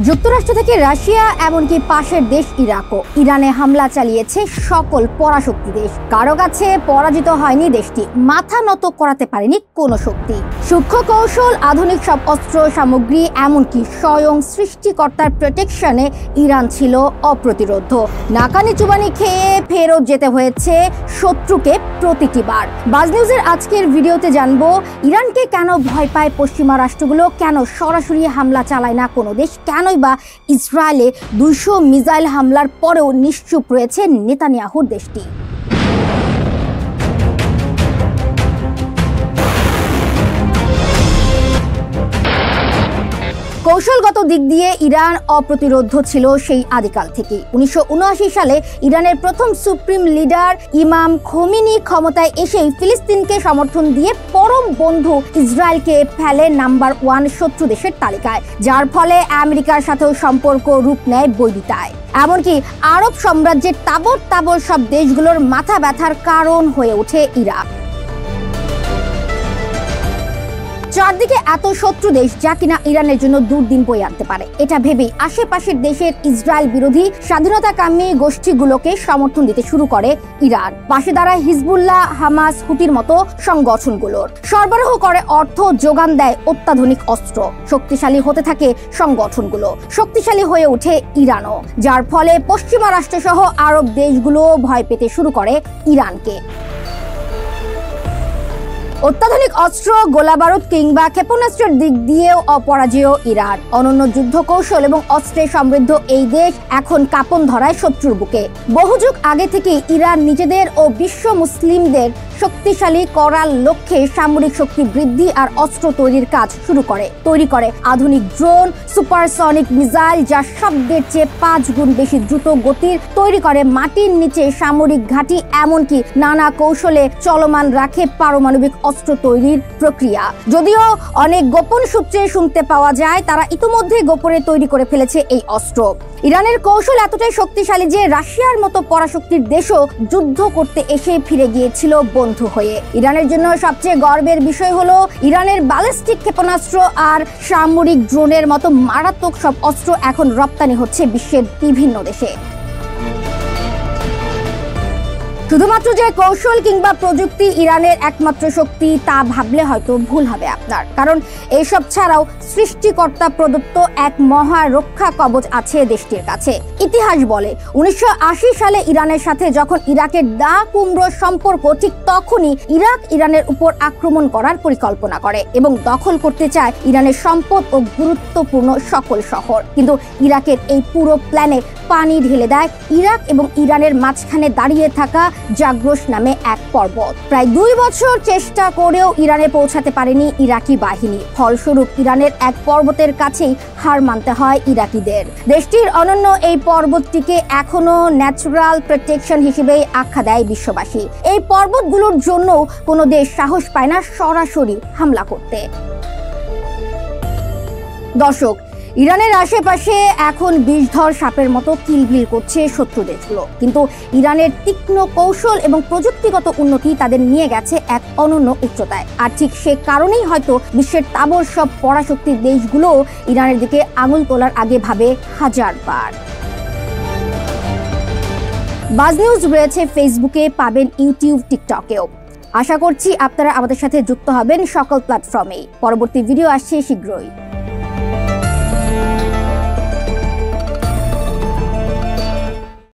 যুক্তরাষ্ট্র থেকে রাশিয়া এমনকি পাশের দেশ ইরাকও ইরানে হামলা চালিয়েছে সকল পরাশক্তি দেশ। কারো কাছে পরাজিত হয়নি দেশটি, মাথা নত করাতে পারেনি কোনো শক্তি। সূক্ষ্ম কৌশল, আধুনিক সব অস্ত্র সামগ্রী, এমনকি স্বয়ং সৃষ্টিকর্তার প্রোটেকশনে ইরান ছিল অপ্রতিরোধ্য। নাকানি চুবানি খেয়ে ফেরত যেতে হয়েছে শত্রুকে প্রতিটি বার। বাজ নিউজের আজকের ভিডিওতে জানবো ইরানকে কেন ভয় পায় পশ্চিমা রাষ্ট্রগুলো, কেন সরাসরি হামলা চালায় না কোনো দেশ, কেনই বা ইসরায়েলে 200 মিসাইল হামলার পরেও নিশ্চুপ রয়েছে নেতানিয়াহুর দেশটি। কৌশলগত দিক দিয়ে ইরান অপ্রতিরোধ্য ছিল সেই আদিকাল থেকেই। 1979 সালে ইরানের প্রথম সুপ্রিম লিডার ইমাম খোমেনি ক্ষমতায় এসেই ফিলিস্তিনকে সমর্থন দিয়ে পরম বন্ধু ইসরায়েলকে ফেলে নাম্বার 1 শত্রু দেশের তালিকায়, যার ফলে আমেরিকার সাথেও সম্পর্ক রূপ নেয় বৈরিতায়। এমনকি আরব সাম্রাজ্যের তাবর তাবর সব দেশগুলোর মাথা ব্যথার কারণ হয়ে ওঠে ইরাক। চারদিকে এত শত্রু দেশ যা কিনা ইরানের জন্য দুর্দিন বয়ে আনতে পারে, এটা ভেবেই আশেপাশের দেশের ইসরায়েল বিরোধী স্বাধীনতাকামী গোষ্ঠীগুলোকে সমর্থন দিতে শুরু করে ইরান। পাশে দাঁড়ায় হিজবুল্লাহ, হামাস, হুতির মতো সংগঠনগুলোর, সরবরাহ করে অর্থ, যোগান দেয় অত্যাধুনিক অস্ত্র। শক্তিশালী হতে থাকে সংগঠনগুলো, শক্তিশালী হয়ে ওঠে ইরানও, যার ফলে পশ্চিমা রাষ্ট্রসহ আরব দেশগুলো ভয় পেতে শুরু করে ইরানকে। অত্যাধুনিক অস্ত্র, গোলাবারুদ কিংবা ক্ষেপণাস্ত্রের দিক দিয়েও অপরাজেয় ইরান। অনন্য যুদ্ধ কৌশল এবং অস্ত্রে সমৃদ্ধ এই দেশ এখন কাঁপন ধরায় শত্রুর বুকে। বহু যুগ আগে থেকে ইরান নিজেদের ও বিশ্ব মুসলিমদের শক্তিশালী করার লক্ষ্যে সামরিক শক্তি বৃদ্ধি আর অস্ত্র তৈরির কাজ শুরু করে। তৈরি করে আধুনিক ড্রোন, সুপারসনিক মিসাইল যা শব্দের চেয়ে 5 গুণ বেশি দ্রুত গতির, তৈরি করে মাটির নিচে সামরিক ঘাঁটি, এমনকি নানা কৌশলে চলমান রাখে পারমাণবিক অস্ত্র তৈরির প্রক্রিয়া। যদিও অনেক গোপন সূত্রে শুনতে পাওয়া যায় তারা ইতিমধ্যে গোপনে তৈরি করে ফেলেছে এই অস্ত্র। ইরানের কৌশল এতটাই শক্তিশালী যে রাশিয়ার মতো পরাশক্তির দেশও যুদ্ধ করতে এসে ফিরে গিয়েছিল বন্ধু হয়ে। ইরানের জন্য সবচেয়ে গর্বের বিষয় হলো ইরানের ব্যালিস্টিক ক্ষেপণাস্ত্র আর সামরিক ড্রোনের মতো মারাত্মক সব অস্ত্র এখন রপ্তানি হচ্ছে বিশ্বের বিভিন্ন দেশে। শুধুমাত্র যে কৌশল কিংবা প্রযুক্তি ইরানের একমাত্র শক্তি তা ভাবলে হয়তো ভুল হবে আপনার, কারণ এইসব ছাড়াও সৃষ্টিকর্তা প্রদত্ত এক মহা রক্ষা কবচ আছে দেশটির কাছে। ইতিহাস বলে 1980 সালে ইরানের সাথে যখন ইরাকের দা কুমড়োর সম্পর্ক, ঠিক তখনই ইরাক ইরানের উপর আক্রমণ করার পরিকল্পনা করে এবং দখল করতে চায় ইরানের সম্পদ ও গুরুত্বপূর্ণ সকল শহর। কিন্তু ইরাকের এই পুরো প্ল্যানে পানি ঢেলে দেয় ইরাক এবং ইরানের মাঝখানে দাঁড়িয়ে থাকা জাগ্রস নামে এক পর্বত। প্রায় 2 বছর চেষ্টা করেও ইরানে পৌঁছাতে পারেনি ইরাকি বাহিনী। ফলস্বরূপ ইরানের এক পর্বতের কাছেই হার মানতে হয় ইরাকিদের। দেশটির অনন্য এই পর্বতটিকে এখনো ন্যাচারাল প্রোটেকশন হিসেবেই আখ্যা দেয় বিশ্ববাসী। এই পর্বতগুলোর জন্য কোনো দেশ সাহস পায় না সরাসরি হামলা করতে। দর্শক, ইরানের আশেপাশে এখন বিষধর সাপের মতো কিলবিল করছে শত্রু দেশগুলো, কিন্তু ইরানের তীক্ষ্ণ কৌশল এবং প্রযুক্তিগত উন্নতি তাদের নিয়ে গেছে এক অনন্য উচ্চতায়। আর ঠিক সে কারণেই হয়তো বিশ্বের তাবর সব পরাশক্তির দেশগুলো ইরানের দিকে আঙুল তোলার আগে ভাবে 1000 বার। বাজ নিউজ রয়েছে ফেসবুকে, পাবেন ইউটিউব, টিকটকেও। আশা করছি আপনারা আমাদের সাথে যুক্ত হবেন সকল প্ল্যাটফর্মেই। পরবর্তী ভিডিও আসছে শীঘ্রই।